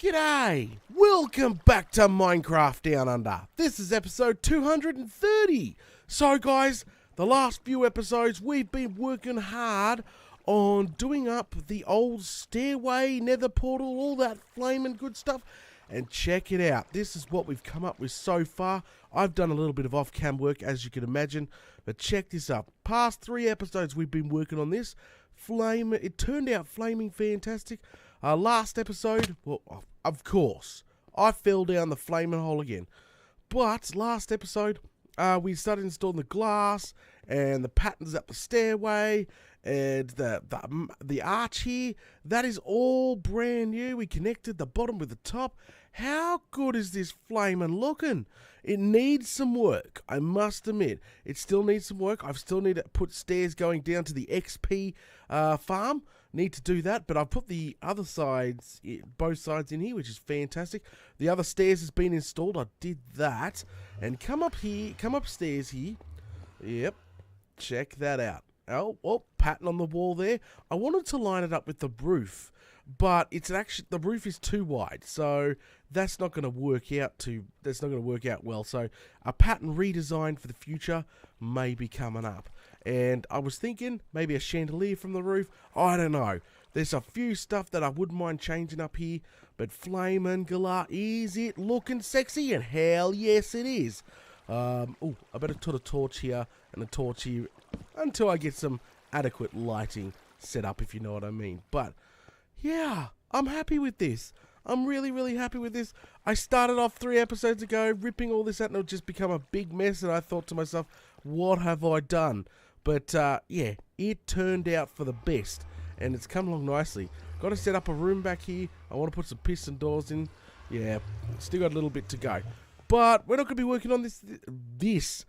G'day! Welcome back to Minecraft Down Under. This is episode 230. So guys, the last few episodes we've been working hard on doing up the old stairway, nether portal, all that flaming good stuff. And check it out. This is what we've come up with so far. I've done a little bit of off-cam work, as you can imagine. But check this out. Past 3 episodes we've been working on this. It turned out flaming fantastic. Last episode, well, of course, I fell down the flaming hole again. But last episode, we started installing the glass and the patterns up the stairway and the arch here. That is all brand new. We connected the bottom with the top. How good is this flaming looking? It needs some work, I must admit. It still needs some work. I still need to put stairs going down to the XP farm. Need to do that, but I've put the other sides, both sides in here, which is fantastic. The other stairs has been installed. I did that. And come up here, come upstairs here. Yep, check that out. Oh, pattern on the wall there. I wanted to line it up with the roof, but it's actually, the roof is too wide, so that's not going to work out well. So a pattern redesign for the future may be coming up. And I was thinking maybe a chandelier from the roof. I don't know. There's a few stuff that I wouldn't mind changing up here, but flaming galah, is it looking sexy? And hell yes it is. I better put a torch here and a torch here until I get some adequate lighting set up, if you know what I mean. But yeah, I'm happy with this. I'm really, really happy with this. I started off 3 episodes ago ripping all this out and it'll just become a big mess, and I thought to myself, what have I done? But yeah, it turned out for the best and it's come along nicely. Got to set up a room back here. I want to put some piston doors in. Yeah, still got a little bit to go. But we're not going to be working on this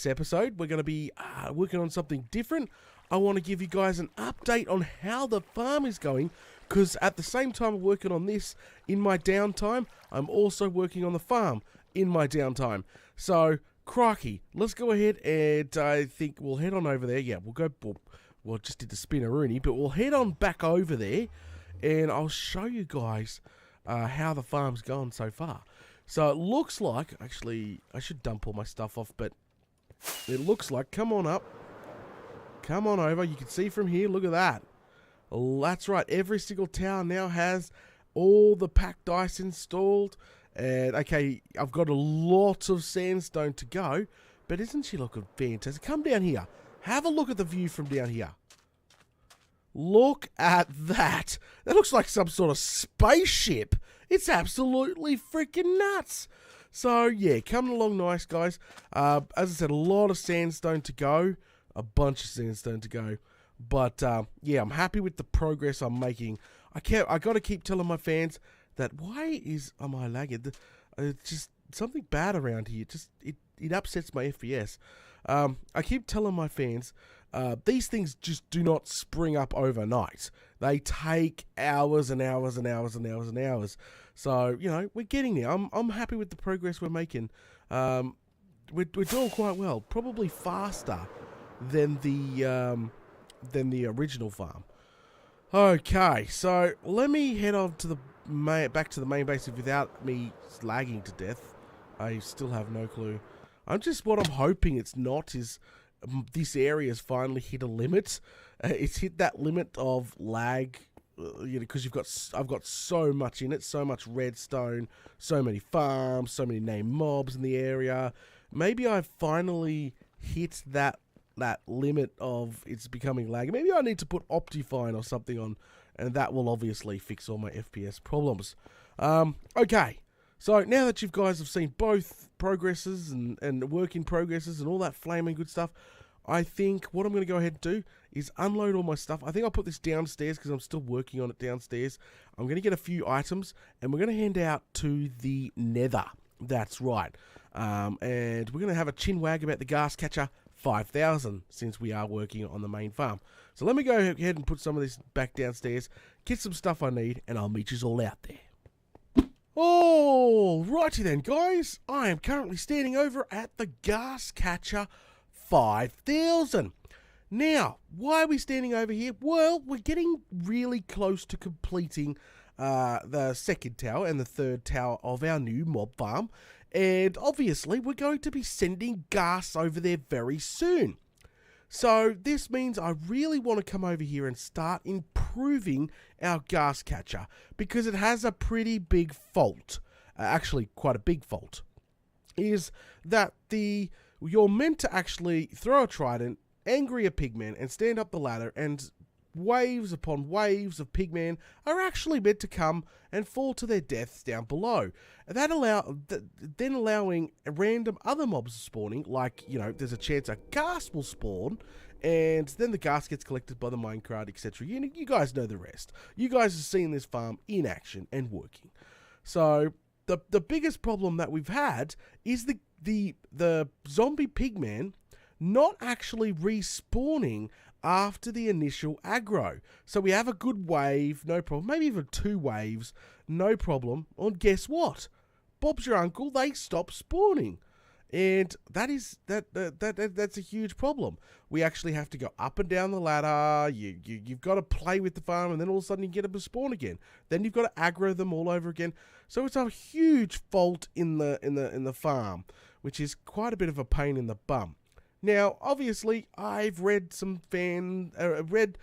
episode. We're going to be working on something different. I want to give you guys an update on how the farm is going, because at the same time of working on this in my downtime, I'm also working on the farm in my downtime. So, crikey, let's go ahead and I think we'll head on over there. Yeah, we'll just did the spinneroonie, but we'll head on back over there and I'll show you guys how the farm's gone so far. So it looks like, actually, I should dump all my stuff off, but it looks like, come on up, come on over, you can see from here, look at that. That's right, every single tower now has all the packed ice installed, and okay, I've got a lot of sandstone to go, but isn't she looking fantastic? Come down here, have a look at the view from down here. Look at that. That looks like some sort of spaceship. It's absolutely freaking nuts. So, yeah, coming along nice, guys. As I said, a lot of sandstone to go. A bunch of sandstone to go. But, yeah, I'm happy with the progress I'm making. I got to keep telling my fans that am I lagging? It's just something bad around here. It upsets my FPS. I keep telling my fans, these things just do not spring up overnight. They take hours and hours and hours and hours and hours. So, you know, we're getting there. I'm happy with the progress we're making. We're doing quite well. Probably faster than the original farm. Okay, so let me head on to back to the main base without me lagging to death. I still have no clue. What I'm hoping it's not is this area has finally hit a limit. It's hit that limit of lag, because I've got so much in it, so much redstone, so many farms, so many named mobs in the area. Maybe I've finally hit that limit of it's becoming laggy. Maybe I need to put Optifine or something on, and that will obviously fix all my FPS problems. Okay. So now that you guys have seen both progresses and work in progresses and all that flaming good stuff, I think what I'm going to go ahead and do is unload all my stuff. I think I'll put this downstairs because I'm still working on it downstairs. I'm going to get a few items and we're going to hand out to the nether. That's right. And we're going to have a chinwag about the ghast catcher 5,000 since we are working on the main farm. So let me go ahead and put some of this back downstairs, get some stuff I need, and I'll meet you all out there. Alrighty then, guys. I am currently standing over at the ghast catcher 5,000. Now, why are we standing over here? Well, we're getting really close to completing the second tower and the third tower of our new mob farm. And obviously, we're going to be sending ghast over there very soon. So this means I really want to come over here and start improving our ghast catcher, because it has a pretty big fault, actually quite a big fault, is that you're meant to actually throw a trident, angry a pigman, and stand up the ladder, and waves upon waves of pigmen are actually meant to come and fall to their deaths down below. That then allowing random other mobs spawning, like, there's a chance a ghast will spawn, and then the ghast gets collected by the minecart, etc. You guys know the rest. You guys have seen this farm in action and working. So the biggest problem that we've had is the zombie pigman not actually respawning after the initial aggro. So we have a good wave, no problem. Maybe even 2 waves, no problem. And guess what? Bob's your uncle, they stop spawning. And that's a huge problem. We actually have to go up and down the ladder. You've got to play with the farm, and then all of a sudden you get them to spawn again. Then you've got to aggro them all over again. So it's a huge fault in the farm, which is quite a bit of a pain in the bum. Now, obviously, I've read some read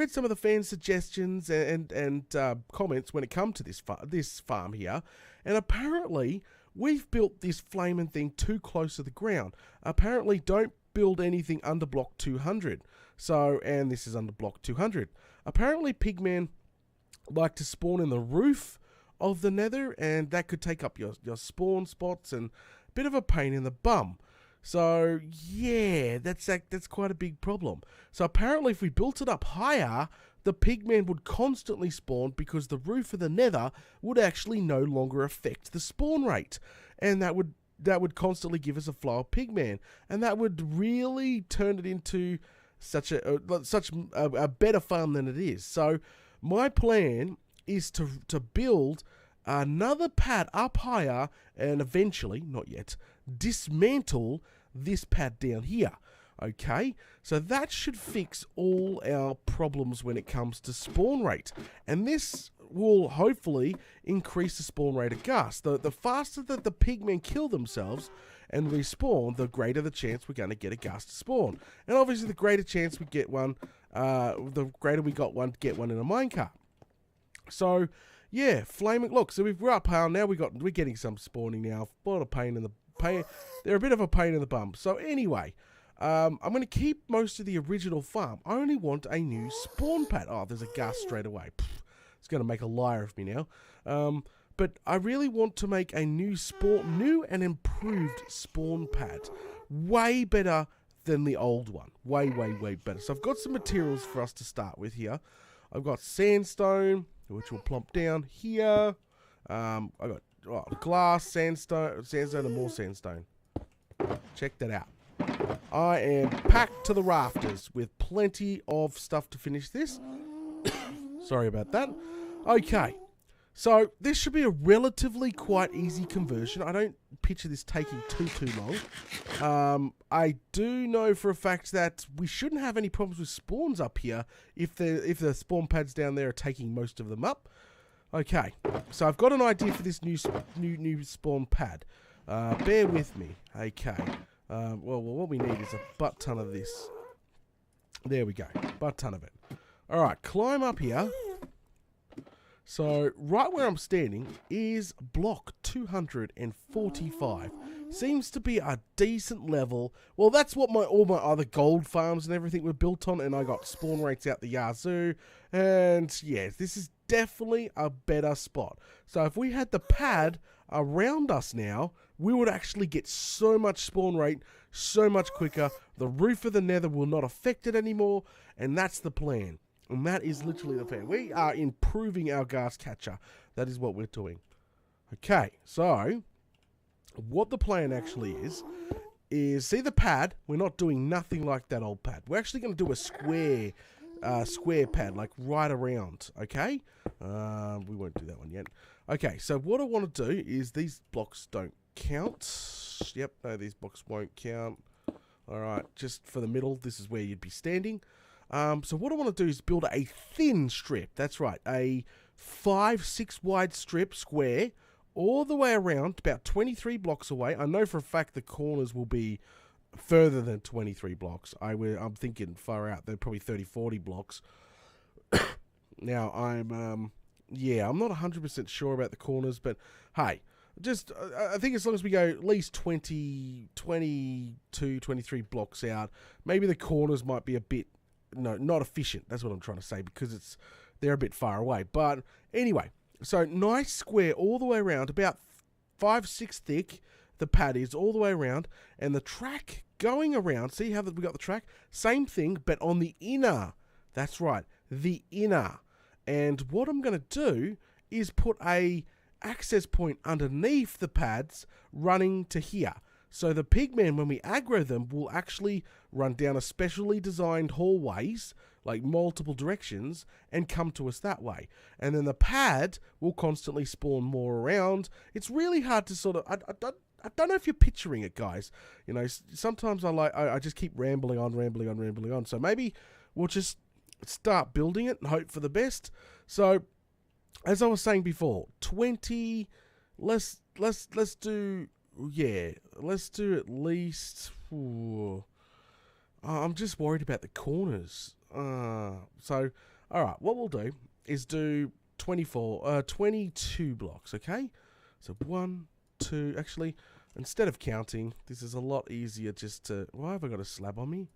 some of the fan suggestions and comments when it comes to this farm here, and apparently we've built this flaming thing too close to the ground. Apparently, don't build anything under block 200. So, and this is under block 200. Apparently, pigmen like to spawn in the roof of the nether, and that could take up your spawn spots and a bit of a pain in the bum. So, yeah, that's quite a big problem. So apparently if we built it up higher, the pigmen would constantly spawn, because the roof of the nether would actually no longer affect the spawn rate. And that would constantly give us a flow of pigmen. And that would really turn it into such a better farm than it is. So my plan is to build another pad up higher, and eventually, not yet, dismantle this pad down here. Okay, so that should fix all our problems when it comes to spawn rate, and this will hopefully increase the spawn rate of ghast. The faster that the pigmen kill themselves and respawn, the greater the chance we're going to get a ghast to spawn, and obviously the greater chance we get one, the greater we got one to get one in a minecart. So yeah, flaming. Look, so we're up high now. We're getting some spawning now. A lot of pain in the pain. They're a bit of a pain in the bum. So anyway, I'm going to keep most of the original farm. I only want a new spawn pad. Oh, there's a ghast straight away. It's going to make a liar of me now. But I really want to make a new and improved spawn pad. Way better than the old one. Way, way, way better. So I've got some materials for us to start with here. I've got sandstone, which will plump down here. I got glass, sandstone, and more sandstone. Check that out. I am packed to the rafters with plenty of stuff to finish this. Sorry about that. Okay, so this should be a relatively quite easy conversion. I don't picture this taking too long. I do know for a fact that we shouldn't have any problems with spawns up here if the spawn pads down there are taking most of them up. Okay, so I've got an idea for this new spawn pad. Bear with me. Okay. Well, what we need is a butt ton of this. There we go. Butt ton of it. All right, climb up here. So right where I'm standing is block 245. Seems to be a decent level. Well, that's what all my other gold farms and everything were built on, and I got spawn rates out the yazoo. And yeah, this is definitely a better spot. So if we had the pad around us now, we would actually get so much spawn rate so much quicker. The roof of the nether will not affect it anymore, and that's the plan. And that is literally the plan. We are improving our ghast catcher. That is what we're doing. Okay, so what the plan actually is see the pad? We're not doing nothing like that old pad. We're actually going to do a square pad, like right around, okay? We won't do that one yet. Okay, so what I want to do is these blocks don't count. Yep, no, these blocks won't count. All right, just for the middle, this is where you'd be standing. So what I want to do is build a thin strip. That's right, a 5-6 wide strip square all the way around, about 23 blocks away. I know for a fact the corners will be further than 23 blocks. I'm thinking far out. They're probably 30-40 blocks. Now, I'm not 100% sure about the corners, but hey, I think as long as we go at least 20, 22, 23 blocks out, maybe the corners might be a bit, not efficient. That's what I'm trying to say, because they're a bit far away. But anyway, so nice square all the way around, about 5-6 thick. The pad is all the way around, and the track going around. See how we got the track? Same thing, but on the inner. That's right, the inner. And what I'm going to do is put a access point underneath the pads running to here. So the pigmen, when we aggro them, will actually run down a specially designed hallways, like multiple directions, and come to us that way. And then the pad will constantly spawn more around. It's really hard to sort of... I don't know if you're picturing it, guys. Sometimes I just keep rambling on. So maybe we'll just start building it and hope for the best. So, as I was saying before, 20. Let's do at least. I'm just worried about the corners. So, all right. What we'll do is do 22 blocks. Okay. So 1, 2. Actually, instead of counting, this is a lot easier. Just to. Why have I got a slab on me?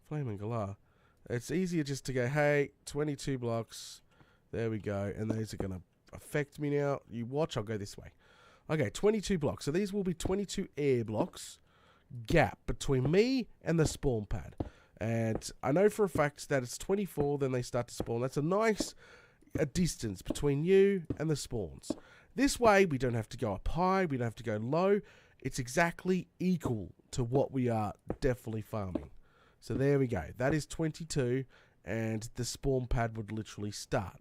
Flaming galah. It's easier just to go, hey, 22 blocks. There we go. And these are going to affect me now. You watch, I'll go this way. Okay, 22 blocks. So these will be 22 air blocks gap between me and the spawn pad. And I know for a fact that it's 24, then they start to spawn. That's a nice distance between you and the spawns. This way, we don't have to go up high. We don't have to go low. It's exactly equal to what we are definitely farming. So there we go. That is 22, and the spawn pad would literally start.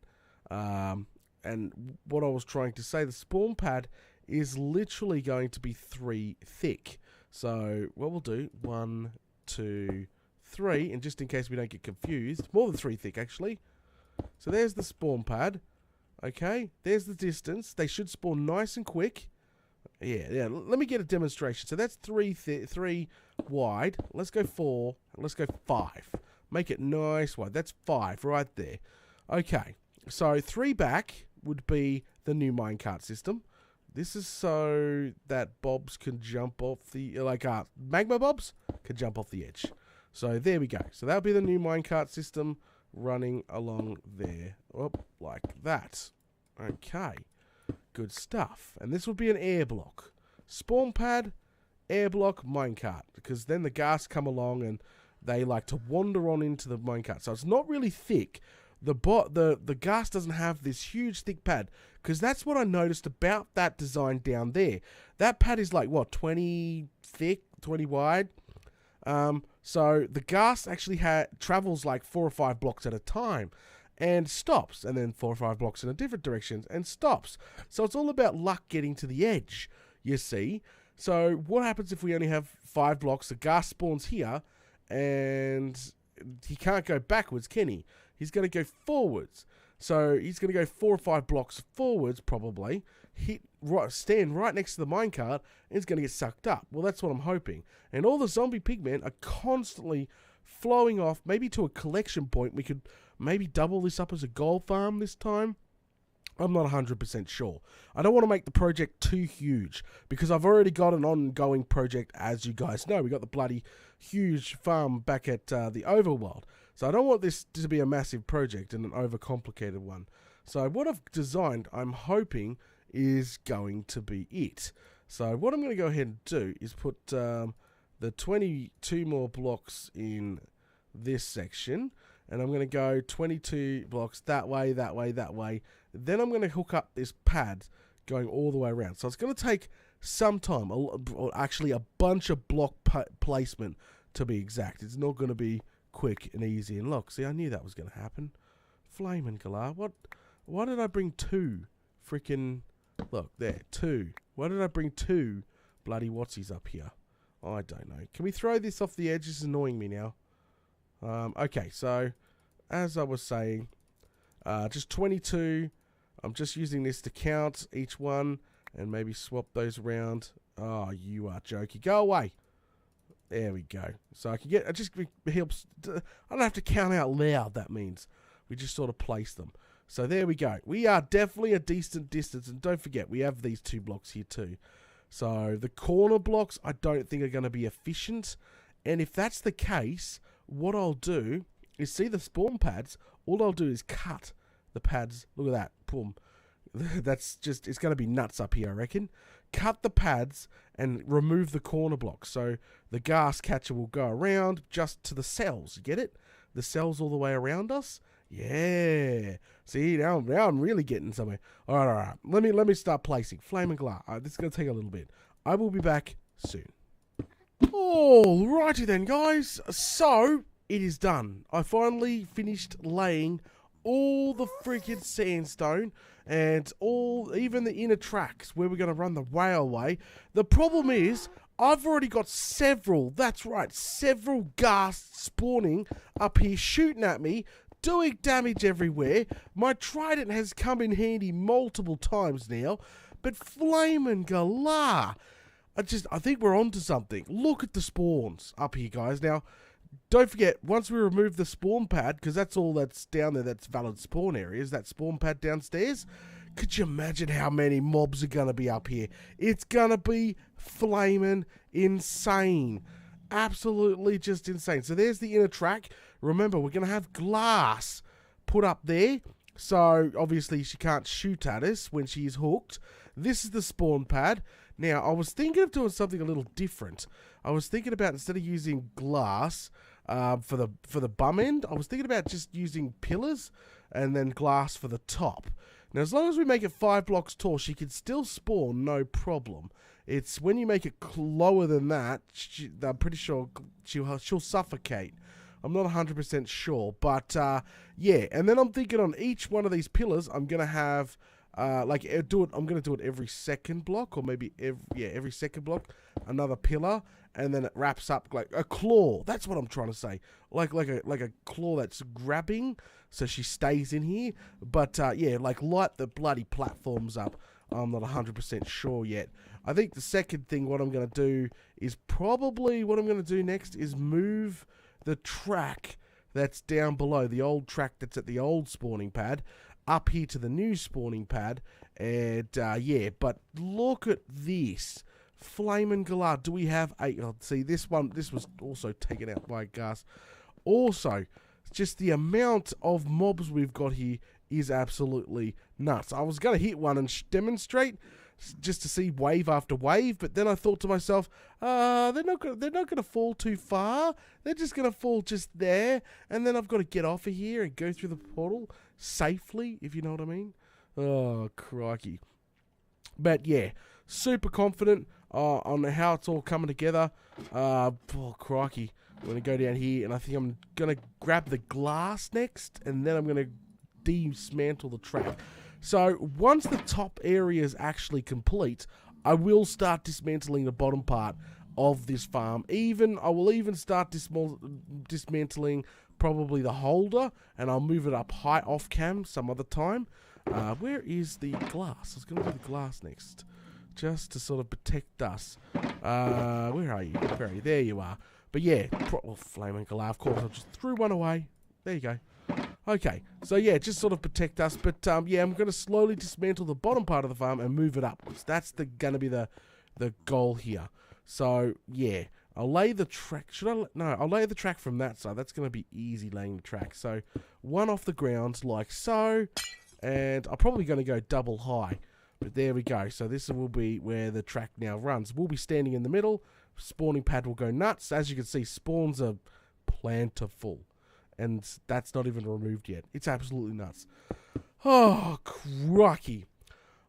And what I was trying to say, the spawn pad is literally going to be 3 thick. So what we'll do, 1, 2, 3, and just in case we don't get confused, more than 3 thick actually. So there's the spawn pad. Okay, there's the distance. They should spawn nice and quick. Yeah. Let me get a demonstration. So that's 3 wide. Let's go 4. Let's go 5. Make it nice wide. That's 5 right there. Okay. So 3 back would be the new minecart system. This is so that bobs can jump off the magma bobs can jump off the edge. So there we go. So that'll be the new minecart system running along there. Like that. Okay. Good stuff. And this will be an air block. Spawn pad, air block, minecart. Because then the ghast come along and they like to wander on into the minecart. So it's not really thick. The ghast doesn't have this huge thick pad. Because that's what I noticed about that design down there. That pad is like, what, 20 thick, 20 wide? So the ghast actually travels like 4 or 5 blocks at a time. And stops, and then 4 or 5 blocks in a different direction, and stops. So it's all about luck getting to the edge, you see. So what happens if we only have 5 blocks? The ghast spawns here, and he can't go backwards, can he? He's going to go forwards. So he's going to go 4 or 5 blocks forwards, probably, stand right next to the minecart, and he's going to get sucked up. Well, that's what I'm hoping. And all the zombie pigmen are constantly flowing off, maybe to a collection point. We could maybe double this up as a gold farm this time. I'm not 100% sure. I don't want to make the project too huge, because I've already got an ongoing project, as you guys know. We got the bloody huge farm back at the overworld. So I don't want this to be a massive project and an overcomplicated one. So what I've designed, I'm hoping, is going to be it. So what I'm going to go ahead and do is put the 22 more blocks in this section. And I'm going to go 22 blocks that way, that way, that way. Then I'm going to hook up this pad going all the way around. So it's going to take some time, or actually a bunch of block placement to be exact. It's not going to be quick and easy. And look, see, I knew that was going to happen. Flaming Galar. Why did I bring 2 freaking... Look, there, 2. Why did I bring 2 bloody whatsies up here? I don't know. Can we throw this off the edge? This is annoying me now. Okay, so as I was saying, just 22 I'm just using this to count each one and maybe swap those around. Oh, you are joking. Go away. There we go. So I can get, it just helps, I don't have to count out loud, that means. We just sort of place them. So there we go. We are definitely a decent distance. And don't forget, we have these 2 blocks here too. So the corner blocks, I don't think are going to be efficient. And if that's the case, what I'll do is, see the spawn pads, all I'll do is cut the pads. Look at that. Boom. That's just, it's going to be nuts up here, I reckon. Cut the pads and remove the corner blocks. So the ghast catcher will go around just to the cells. You get it? The cells all the way around us. Yeah. See, now I'm really getting somewhere. All right. Let me start placing. Flame and glass. This is going to take a little bit. I will be back soon. Alrighty then, guys. So, it is done. I finally finished laying all the freaking sandstone and even the inner tracks where we're going to run the railway. The problem is, I've already got several ghasts spawning up here shooting at me, doing damage everywhere. My trident has come in handy multiple times now, but flamin' galah. I think we're onto something. Look at the spawns up here, guys. Now, don't forget, once we remove the spawn pad, because that's all that's down there that's valid spawn areas, that spawn pad downstairs, could you imagine how many mobs are going to be up here? It's going to be flaming insane. Absolutely just insane. So there's the inner track. Remember, we're going to have glass put up there. So, obviously, she can't shoot at us when she's hooked. This is the spawn pad. Now, I was thinking of doing something a little different. I was thinking about, instead of using glass for the bum end, I was thinking about just using pillars and then glass for the top. Now, as long as we make it 5 blocks tall, she can still spawn, no problem. It's when you make it lower than that, I'm pretty sure she'll suffocate. I'm not 100% sure, but yeah. And then I'm thinking on each one of these pillars, I'm gonna have I'm gonna do it every second block, or maybe every second block, another pillar, and then it wraps up like a claw. That's what I'm trying to say, like a claw that's grabbing, so she stays in here. But yeah, like light the bloody platforms up. I'm not 100% sure yet. I think the second thing, what I'm gonna do is probably what I'm gonna do next is move the track that's down below, the old track that's at the old spawning pad, up here to the new spawning pad. And yeah, but look at this flamin' galah. Do we have see this one? This was also taken out by a ghast. Also, just the amount of mobs we've got here is absolutely nuts. I was gonna hit one and demonstrate, just to see wave after wave, but then I thought to myself, they're not gonna fall too far. They're just gonna fall just there, and then I've got to get off of here and go through the portal safely, if you know what I mean. Oh, crikey! But yeah, super confident on how it's all coming together. Oh, crikey! I'm gonna go down here, and I think I'm gonna grab the glass next, and then I'm gonna dismantle the track. So once the top area is actually complete, I will start dismantling the bottom part of this farm. I will even start dismantling probably the holder, and I'll move it up high off cam some other time. Where is the glass? I was going to do the glass next, just to sort of protect us. Where are you? There you are. But yeah, flaming galah. Of course, I just threw one away. There you go. Okay, so yeah, just sort of protect us, but yeah, I'm going to slowly dismantle the bottom part of the farm and move it upwards. That's going to be the goal here. So yeah, I'll lay the track. I'll lay the track from that side. That's going to be easy laying the track. So one off the ground like so, and I'm probably going to go double high. But there we go. So this will be where the track now runs. We'll be standing in the middle. Spawning pad will go nuts. As you can see, spawns are plentiful. And that's not even removed yet. It's absolutely nuts. Oh, crikey.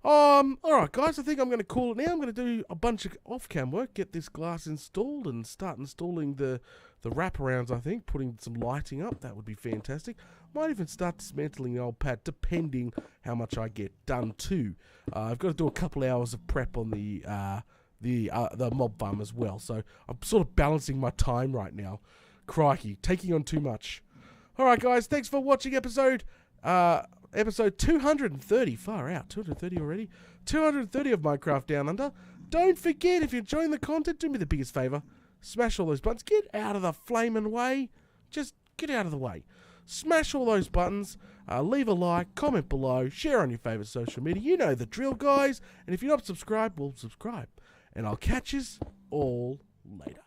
Alright guys, I think I'm going to call it now. I'm going to do a bunch of off-cam work, get this glass installed, and start installing the wraparounds, I think. Putting some lighting up, that would be fantastic. Might even start dismantling the old pad, depending how much I get done too. I've got to do a couple hours of prep on the mob farm as well. So I'm sort of balancing my time right now. Crikey, taking on too much. Alright guys, thanks for watching episode episode 230. Far out. 230 already. 230 of Minecraft Down Under. Don't forget, if you're enjoying the content, do me the biggest favour. Smash all those buttons. Get out of the flaming way. Just get out of the way. Smash all those buttons. Leave a like. Comment below. Share on your favourite social media. You know the drill, guys. And if you're not subscribed, well, subscribe. And I'll catch yous all later.